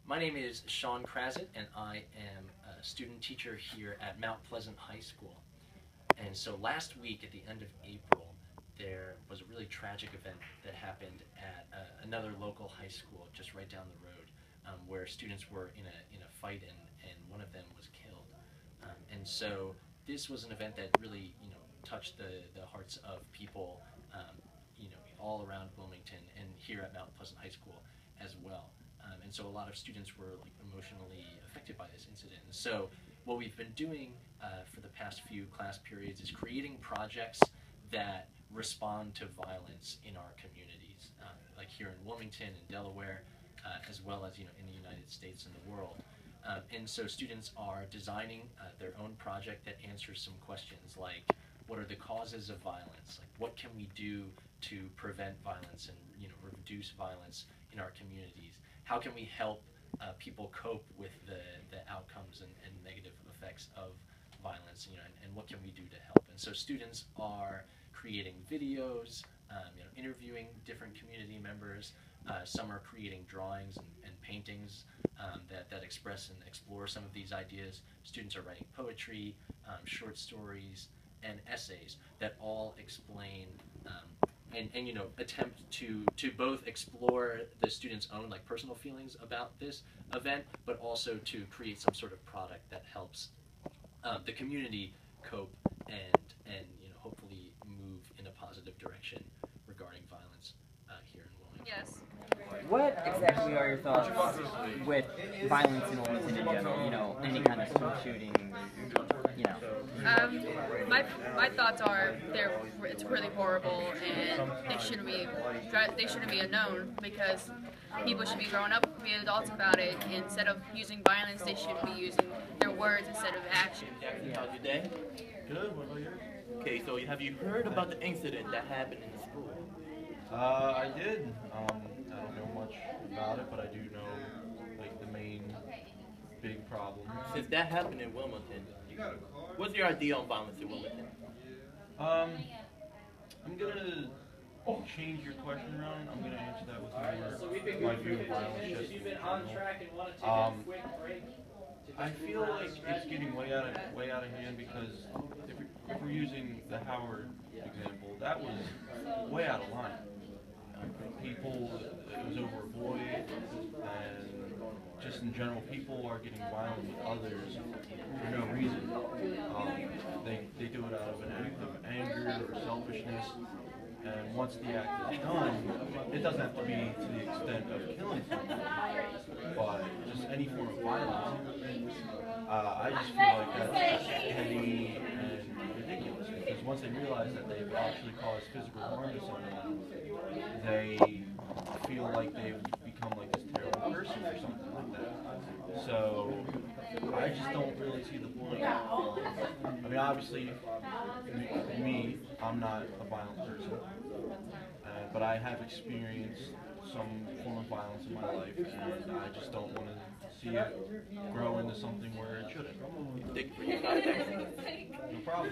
My name is Sean Krazit, and I am a student teacher here at Mount Pleasant High School. And so last week, at the end of April, there was a really tragic event that happened at another local high school just right down the road, where students were in a fight and one of them was killed. And so this was an event that really touched the hearts of people all around Wilmington and here at Mount Pleasant High School as well. And so a lot of students were emotionally affected by this incident. And so what we've been doing for the past few class periods is creating projects that respond to violence in our communities, like here in Wilmington and Delaware, as well as in the United States and the world. And so students are designing their own project that answers some questions like, what are the causes of violence? Like, what can we do to prevent violence and reduce violence in our communities? How can we help people cope with the outcomes and negative effects of violence? And what can we do to help? And so students are creating videos, interviewing different community members. Some are creating drawings and paintings that express and explore some of these ideas. Students are writing poetry, short stories, and essays that all explain and attempt to both explore the students' own personal feelings about this event, but also to create some sort of product that helps the community cope and hopefully move in a positive direction regarding violence here in Wilmington. Yes. What exactly are your thoughts with violence in Wilmington in general? Any kind of school shooting, My thoughts are it's really horrible, and they shouldn't be known, because people should be growing up, be adults about it. Instead of using violence, they should be using their words instead of action. How's your day? Good. What about yours? Okay, so have you heard about the incident that happened in the school? I did. I don't know much about it, but I do know the main big problem. Since that happened in Wilmington, what's your idea on violence in Wilmington? I'm gonna change your question around. I'm gonna answer that with my view of violence just in general. I feel like it's getting way out of hand, because if we're using the Howard example, that was way out of line. It was over a boy, and just in general, people are getting violent with others for no reason. They do it out of an act of anger or selfishness, and once the act is done, it doesn't have to be to the extent of killing someone, but just any form of violence. I just feel like that's petty and ridiculous, because once they realize that they've actually caused physical harm to someone, they feel like they've become this terrible person or something like that. So I just don't really see the point. I mean, obviously, me, I'm not a violent person, but I have experienced some form of violence in my life, and I just don't want to see it grow into something where it shouldn't. Thank you for your time. No problem.